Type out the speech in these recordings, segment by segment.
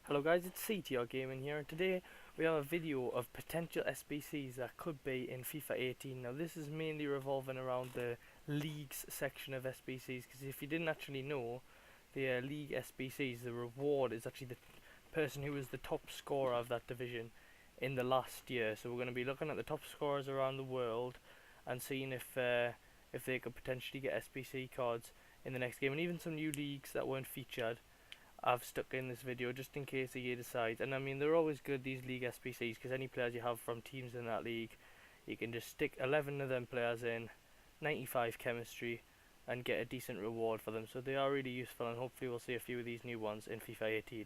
Hello guys, it's CTR Gaming here, and today we have a video of potential SBCs that could be in FIFA 18. Now this is mainly revolving around the leagues section of SBCs, because if you didn't actually know, the league SBCs, the reward is actually the person who was the top scorer of that division in the last year. So we're going to be looking at the top scorers around the world and seeing if they could potentially get SBC cards in the next game, and even some new leagues that weren't featured I've stuck in this video just in case you decide. And I mean, they're always good, these league SBCs, because any players you have from teams in that league, you can just stick 11 of them players in, 95 chemistry, and get a decent reward for them. So they are really useful, and hopefully we'll see a few of these new ones in FIFA 18.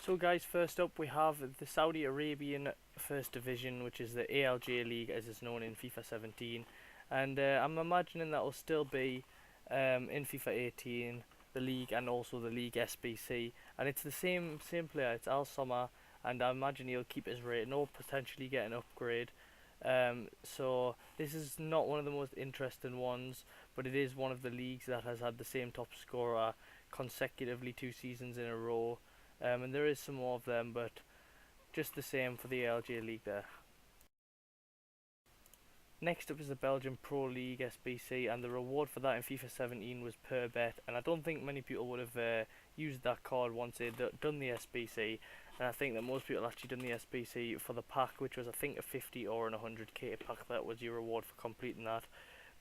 So guys, first up we have the Saudi Arabian First Division, which is the ALJ League as it's known in FIFA 17. And I'm imagining that will still be in FIFA 18, the league, and also the league SBC, and it's the same player. It's Al Sommer, and I imagine he'll keep his rating or potentially get an upgrade. So this is not one of the most interesting ones, but it is one of the leagues that has had the same top scorer consecutively 2 seasons in a row, and there is some more of them, but just the same for the LJ League there. Next up is the Belgian Pro League SBC, and the reward for that in FIFA 17 was per bet, and I don't think many people would have used that card once they'd done the SBC, and I think that most people actually done the SBC for the pack, which was I think a 50 or an 100k pack. That was your reward for completing that.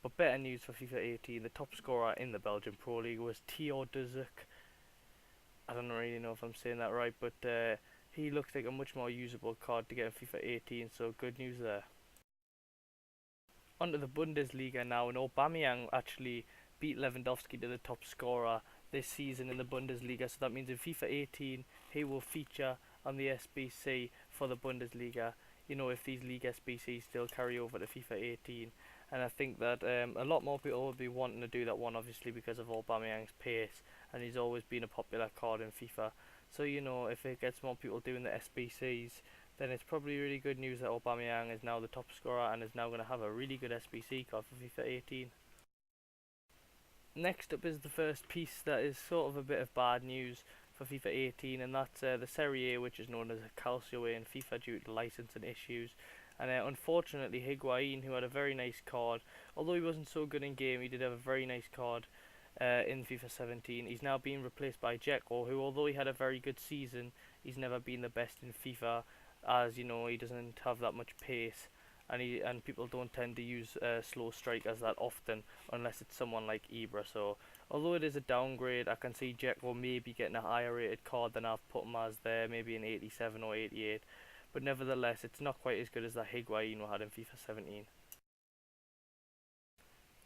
But better news for FIFA 18, the top scorer in the Belgian Pro League was Teoduzuk. I don't really know if I'm saying that right, but he looks like a much more usable card to get in FIFA 18, so good news there. Onto the Bundesliga now, and Aubameyang actually beat Lewandowski to the top scorer this season in the Bundesliga, so that means in FIFA 18 he will feature on the SBC for the Bundesliga, you know, if these league SBCs still carry over to FIFA 18. And I think that a lot more people will be wanting to do that one, obviously because of Aubameyang's pace, and he's always been a popular card in FIFA. So you know, if it gets more people doing the SBCs, then it's probably really good news that Aubameyang is now the top scorer and is now going to have a really good SBC card for FIFA 18. Next up is the first piece that is sort of a bit of bad news for FIFA 18, and that's the Serie A, which is known as a Calcio A in FIFA due to licensing issues. And unfortunately, Higuain, who had a very nice card, although he wasn't so good in game, he did have a very nice card in FIFA 17. He's now being replaced by Dzeko, who, although he had a very good season, he's never been the best in FIFA, as you know, he doesn't have that much pace, and people don't tend to use slow strikers that often unless it's someone like Ibra. So although it is a downgrade, I can see Dzeko maybe getting a higher rated card than I've put him as there, maybe an 87 or 88, but nevertheless it's not quite as good as that Higuain we had in FIFA 17.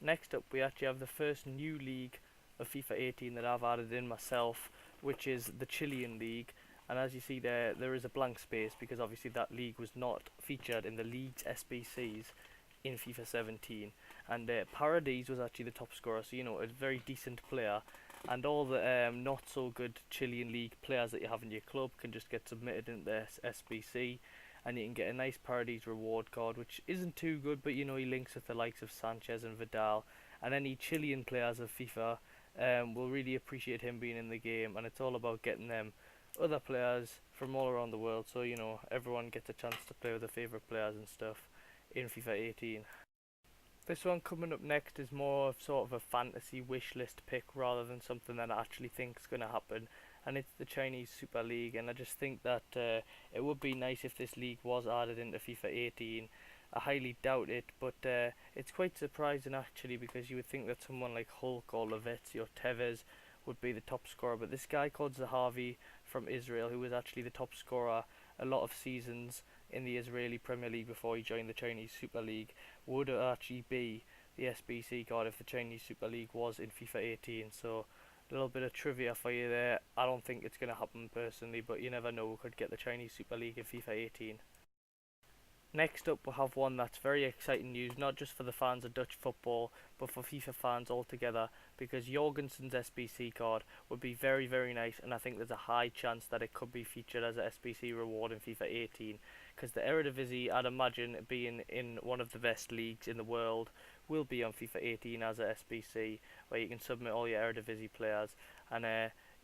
Next up we actually have the first new league of FIFA 18 that I've added in myself, which is the Chilean League. And as you see there is a blank space because obviously that league was not featured in the league's SBCs in FIFA 17. And Paradis was actually the top scorer, so you know, a very decent player. And all the not so good Chilean League players that you have in your club can just get submitted into the SBC, and you can get a nice Paradis reward card, which isn't too good, but you know, he links with the likes of Sanchez and Vidal. And any Chilean players of FIFA will really appreciate him being in the game, and it's all about getting them other players from all around the world, so you know, everyone gets a chance to play with their favourite players and stuff in FIFA 18. This one coming up next is more of sort of a fantasy wish list pick rather than something that I actually think is going to happen, and it's the Chinese Super League. And I just think that it would be nice if this league was added into FIFA 18. I highly doubt it, but it's quite surprising actually, because you would think that someone like Hulk or Lavezzi or Tevez would be the top scorer, but this guy called Zahavi from Israel, who was actually the top scorer a lot of seasons in the Israeli Premier League before he joined the Chinese Super League, would actually be the SBC card if the Chinese Super League was in FIFA 18. So a little bit of trivia for you there. I don't think it's going to happen personally, but you never know, we could get the Chinese Super League in FIFA 18. Next up, we'll have one that's very exciting news, not just for the fans of Dutch football, but for FIFA fans altogether, because Jorgensen's SBC card would be very, very nice, and I think there's a high chance that it could be featured as an SBC reward in FIFA 18, because the Eredivisie, I'd imagine, being in one of the best leagues in the world, will be on FIFA 18 as a SBC, where you can submit all your Eredivisie players, and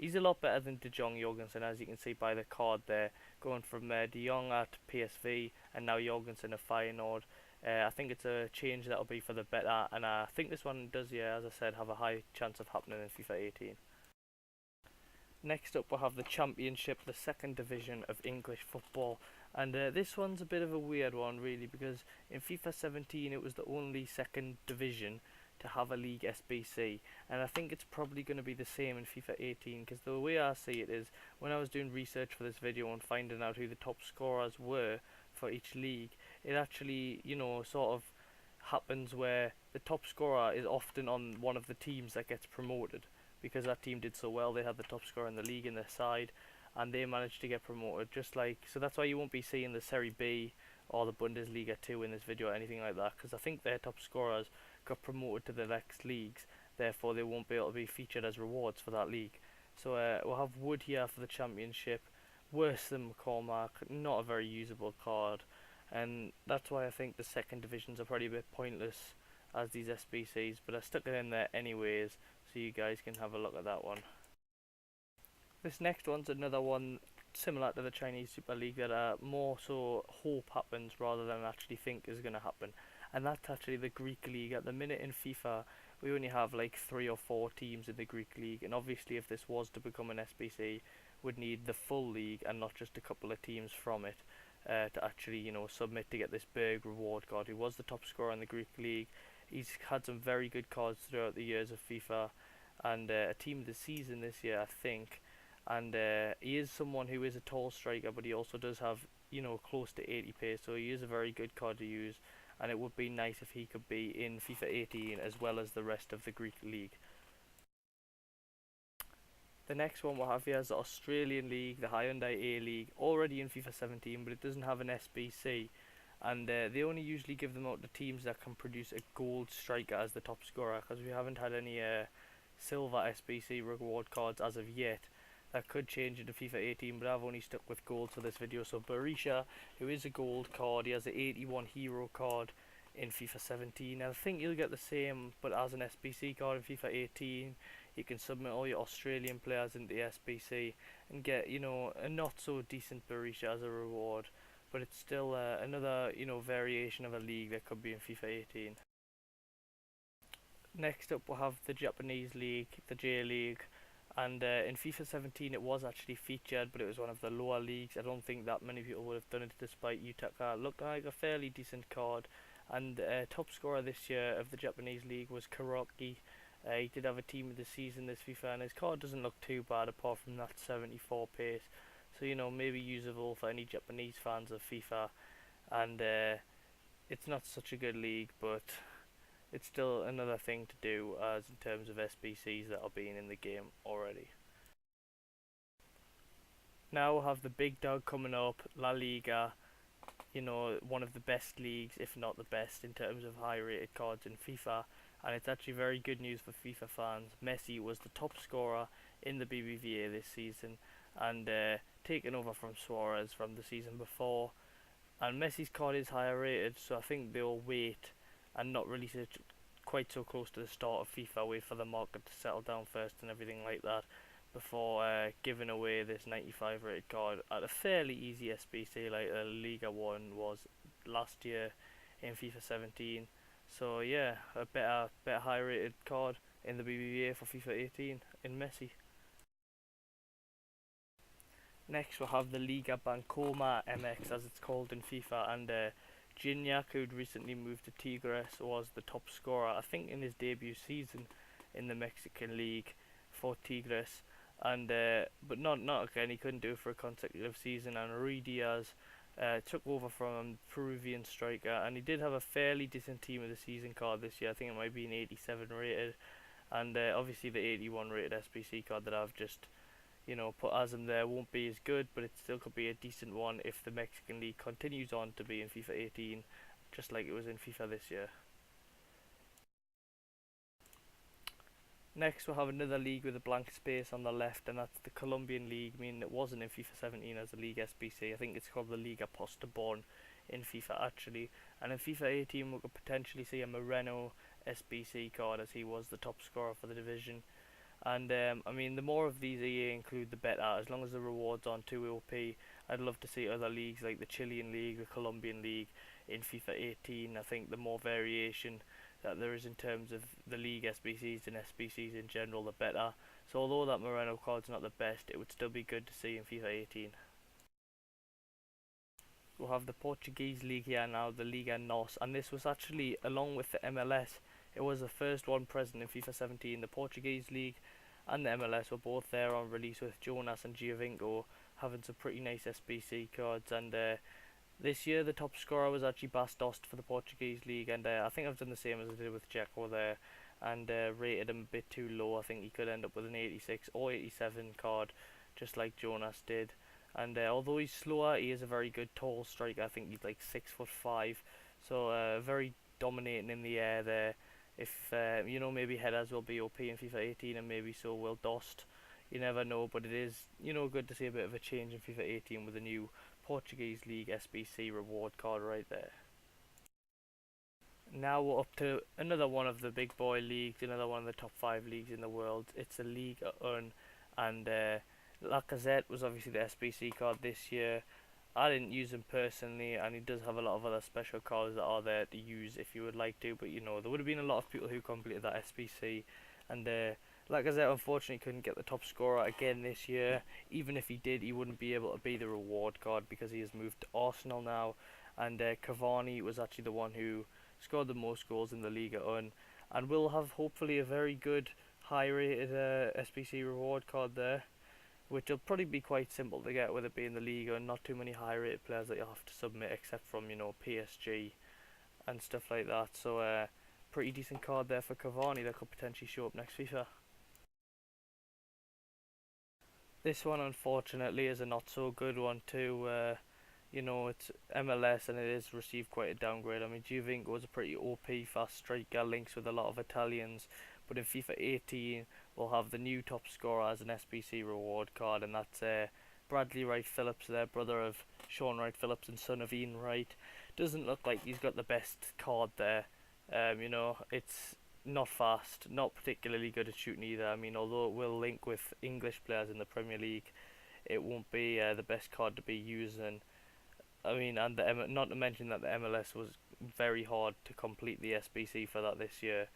He's a lot better than De Jong Jorgensen, as you can see by the card there, going from De Jong at PSV and now Jorgensen at Feyenoord. I think it's a change that'll be for the better, and I think this one does, yeah, as I said, have a high chance of happening in FIFA 18. Next up we'll have the Championship, the second division of English football, and this one's a bit of a weird one really, because in FIFA 17 it was the only second division to have a league SBC, and I think it's probably going to be the same in FIFA 18, because the way I see it is, when I was doing research for this video and finding out who the top scorers were for each league, it actually, you know, sort of happens where the top scorer is often on one of the teams that gets promoted, because that team did so well, they had the top scorer in the league in their side, and they managed to get promoted, just like, so that's why you won't be seeing the Serie B or the Bundesliga 2 in this video or anything like that, because I think their top scorers got promoted to the next leagues, therefore they won't be able to be featured as rewards for that league. So we'll have Wood here for the Championship, worse than McCormack, not a very usable card, and that's why I think the second divisions are probably a bit pointless as these SBCs, but I stuck it in there anyways so you guys can have a look at that one. This next one's another one similar to the Chinese Super League that more so hope happens rather than actually think is going to happen, and that's actually the Greek League. At the minute in FIFA we only have like 3 or 4 teams in the Greek League, and obviously if this was to become an SBC would need the full league and not just a couple of teams from it to actually, you know, submit to get this big reward card. He was the top scorer in the Greek League. He's had some very good cards throughout the years of FIFA, and a team of the season this year I think, and he is someone who is a tall striker, but he also does have, you know, close to 80 pace, so he is a very good card to use, and it would be nice if he could be in FIFA 18 as well as the rest of the Greek League. The next one we'll have here is the Australian League, the Hyundai A League, already in FIFA 17, but it doesn't have an SBC, and they only usually give them out to teams that can produce a gold striker as the top scorer, because we haven't had any silver SBC reward cards as of yet. That could change into FIFA 18, but I've only stuck with gold for this video. So Berisha, who is a gold card, he has the 81 hero card in FIFA 17. And I think you'll get the same, but as an SBC card in FIFA 18. You can submit all your Australian players into the SBC and get, you know, a not so decent Berisha as a reward. But it's still another, you know, variation of a league that could be in FIFA 18. Next up we'll have the Japanese League, the J League. And in FIFA 17 it was actually featured, but it was one of the lower leagues. I don't think that many people would have done it, despite Yutaka looking like a fairly decent card. And top scorer this year of the Japanese League was Kuroki. He did have a team of the season this FIFA, and his card doesn't look too bad apart from that 74 pace. So, you know, maybe usable for any Japanese fans of FIFA. And it's not such a good league, but it's still another thing to do as in terms of SBCs that are being in the game already. Now we'll have the big dog coming up, La Liga. You know, one of the best leagues, if not the best, in terms of high rated cards in FIFA. And it's actually very good news for FIFA fans. Messi was the top scorer in the BBVA this season, and taken over from Suarez from the season before. And Messi's card is higher rated, so I think they'll wait and not release it quite so close to the start of FIFA, wait for the market to settle down first and everything like that, before giving away this 95 rated card at a fairly easy SBC like Liga 1 was last year in FIFA 17. So yeah, a better high rated card in the BBVA for FIFA 18 in Messi. Next we'll have the Liga MX as it's called in FIFA, and Gignac, who'd recently moved to Tigres, was the top scorer, I think, in his debut season in the Mexican League for Tigres, and but not again. He couldn't do it for a consecutive season. And Rui Diaz took over from a Peruvian striker, and he did have a fairly decent team of the season card this year. I think it might be an 87 rated, and obviously the 81 rated SBC card that I've just, you know, put as him there won't be as good, but it still could be a decent one if the Mexican League continues on to be in FIFA 18, just like it was in FIFA this year. Next we'll have another league with a blank space on the left, and that's the Colombian League, meaning it wasn't in FIFA 17 as a League SBC. I think it's called the Liga Postobon in FIFA actually, and in FIFA 18 we could potentially see a Moreno SBC card, as he was the top scorer for the division. And I mean, the more of these EA include, the better. As long as the rewards aren't too OP, I'd love to see other leagues like the Chilean League, the Colombian League in FIFA 18. I think the more variation that there is in terms of the league SBCs and SBCs in general, the better. So although that Moreno card's not the best, it would still be good to see in FIFA 18. We'll have the Portuguese League here now, the Liga MX, and this was actually, along with the MLS, it was the first one present in FIFA 17. The Portuguese League and the MLS were both there on release, with Jonas and Giovinco having some pretty nice SBC cards. And this year the top scorer was actually Bas Dost for the Portuguese League, and I think I've done the same as I did with Dzeko there, and rated him a bit too low. I think he could end up with an 86 or 87 card, just like Jonas did. And although he's slower, he is a very good tall striker. I think he's like 6'5", so very dominating in the air there. If you know, maybe headers will be OP in FIFA 18, and maybe so will Dost. You never know, but it is, you know, good to see a bit of a change in FIFA 18 with a new Portuguese League SBC reward card right there. Now we're up to another one of the big boy leagues, another one of the top 5 leagues in the world. It's the Liga MX, and Lacazette was obviously the SBC card this year. I didn't use him personally, and he does have a lot of other special cards that are there to use if you would like to, but you know, there would have been a lot of people who completed that SBC, and Lacazette unfortunately couldn't get the top scorer again this year. Even if he did, he wouldn't be able to be the reward card because he has moved to Arsenal now, and Cavani was actually the one who scored the most goals in the Liga MX, and will have hopefully a very good high rated SBC reward card there, which will probably be quite simple to get with it being the Liga and not too many high rated players that you'll have to submit, except from, you know, PSG and stuff like that. So pretty decent card there for Cavani that could potentially show up next FIFA. This one unfortunately is a not so good one too. You know, it's MLS and it has received quite a downgrade. I mean, Giovinco was a pretty OP fast striker, links with a lot of Italians, but in FIFA 18 we'll have the new top scorer as an SBC reward card, and that's Bradley Wright Phillips there, brother of Sean Wright Phillips and son of Ian Wright. Doesn't look like he's got the best card there. You know, it's not fast, not particularly good at shooting either. I mean, although it will link with English players in the Premier League, it won't be the best card to be using. I mean, and not to mention that the MLS was very hard to complete the SBC for that this year.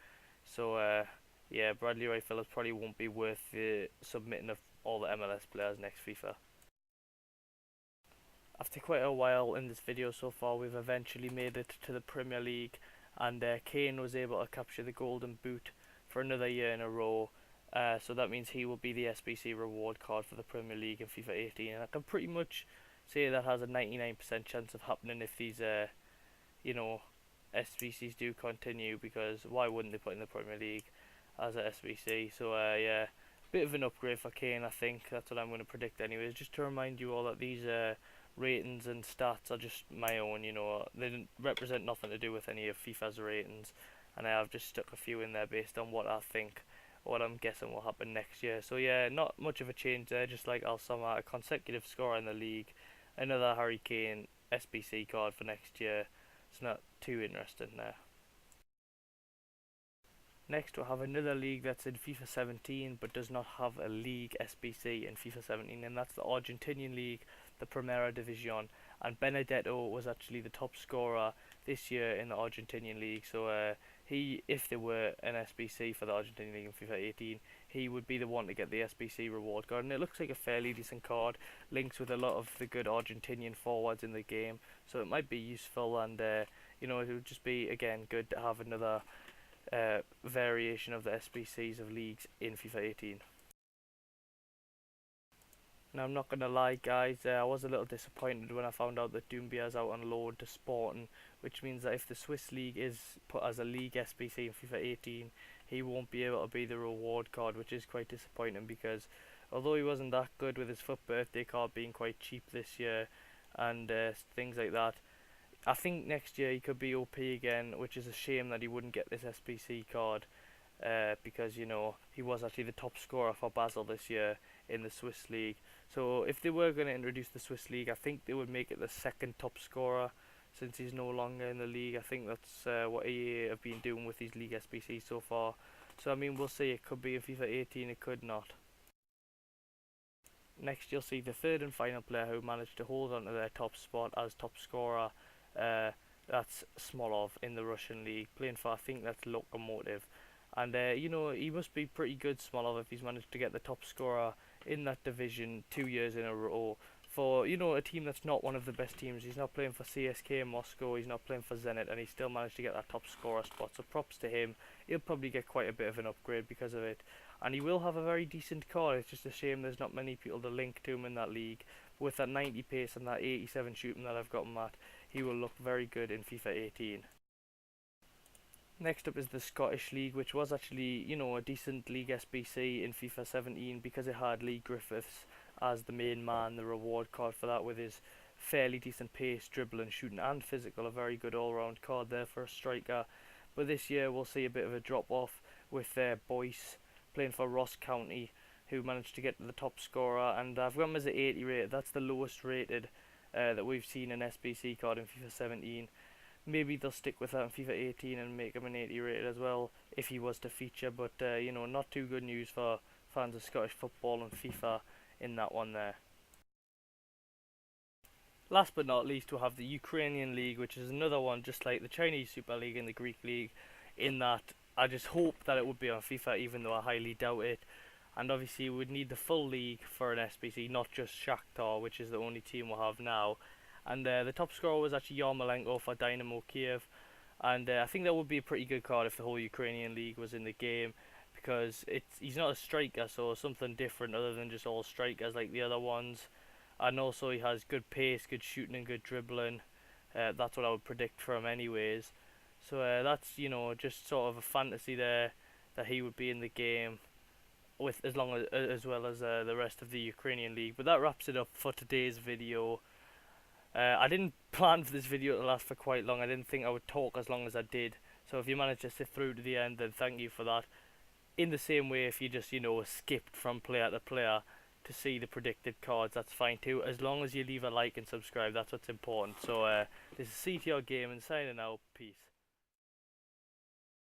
So yeah, Bradley Wright Phillips probably won't be worth the submitting of all the MLS players next FIFA. After quite a while in this video so far, we've eventually made it to the Premier League, and Kane was able to capture the Golden Boot for another year in a row. So that means he will be the SBC reward card for the Premier League in FIFA 18, and I can pretty much say that has a 99% chance of happening if these, you know, SBCs do continue, because why wouldn't they put in the Premier League as a SBC? So yeah, bit of an upgrade for Kane, I think. That's what I'm going to predict anyways. Just to remind you all that these ratings and stats are just my own, you know, they didn't represent nothing to do with any of FIFA's ratings, and I have just stuck a few in there based on what I think, what I'm guessing will happen next year. So yeah, not much of a change there, just like Alsama, a consecutive scorer in the league, another Harry Kane SBC card for next year. It's not too interesting there. Next we'll have another league that's in FIFA 17 but does not have a league SBC in FIFA 17, and that's the Argentinian League, the Primera División, and Benedetto was actually the top scorer this year in the Argentinian League. So he, if there were an SBC for the Argentinian League in FIFA 18, he would be the one to get the SBC reward card, and it looks like a fairly decent card, links with a lot of the good Argentinian forwards in the game, so it might be useful, and you know, it would just be, again, good to have another variation of the SBCs of leagues in FIFA 18. Now, I'm not going to lie guys, I was a little disappointed when I found out that Doumbia is out on loan to Sporting, which means that if the Swiss League is put as a league SBC in FIFA 18, he won't be able to be the reward card, which is quite disappointing, because although he wasn't that good with his FUT birthday card being quite cheap this year and things like that, I think next year he could be OP again, which is a shame that he wouldn't get this SBC card, because, you know, he was actually the top scorer for Basel this year in the Swiss League. So if they were going to introduce the Swiss League, I think they would make it the second top scorer, since he's no longer in the league. I think that's what EA have been doing with these league SBCs so far. So I mean, we'll see. It could be in FIFA 18, it could not. Next, you'll see the third and final player who managed to hold on to their top spot as top scorer. That's Smolov in the Russian league, playing for, I think that's Lokomotiv. And you know, he must be pretty good, Smolov, if he's managed to get the top scorer in that division 2 years in a row. For, you know, a team that's not one of the best teams. He's not playing for CSK Moscow, he's not playing for Zenit, and he still managed to get that top scorer spot. So props to him. He'll probably get quite a bit of an upgrade because of it. And he will have a very decent card. It's just a shame there's not many people to link to him in that league. With that 90 pace and that 87 shooting that I've got him at, he will look very good in FIFA 18. Next up is the Scottish League, which was actually, you know, a decent league SBC in FIFA 17 because it had Lee Griffiths as the main man, the reward card for that, with his fairly decent pace, dribbling, shooting and physical. A very good all-round card there for a striker. But this year we'll see a bit of a drop-off with Boyce playing for Ross County, who managed to get to the top scorer, and I've got him as an 80 rated. That's the lowest rated that we've seen an SBC card in FIFA 17. Maybe they'll stick with that in FIFA 18 and make him an 80 rated as well if he was to feature, but you know, not too good news for fans of Scottish football and FIFA in that one there. Last but not least, we'll have the Ukrainian League, which is another one just like the Chinese Super League and the Greek League, in that I just hope that it would be on FIFA, even though I highly doubt it. And obviously we would need the full league for an SBC, not just Shakhtar, which is the only team we'll have now. And the top scorer was actually Yarmolenko for Dynamo Kiev. And I think that would be a pretty good card if the whole Ukrainian League was in the game, because he's not a striker, so something different other than just all strikers like the other ones. And also he has good pace, good shooting and good dribbling. That's what I would predict for him anyways. So that's, you know, just sort of a fantasy there that he would be in the game with as well as the rest of the Ukrainian League. But that wraps it up for today's video. I didn't plan for this video to last for quite long. I didn't think I would talk as long as I did. So if you managed to sit through to the end, then thank you for that. In the same way, if you just, you know, skipped from player to player to see the predicted cards, that's fine too. As long as you leave a like and subscribe, that's what's important. So this is CTR Gaming signing out. Peace.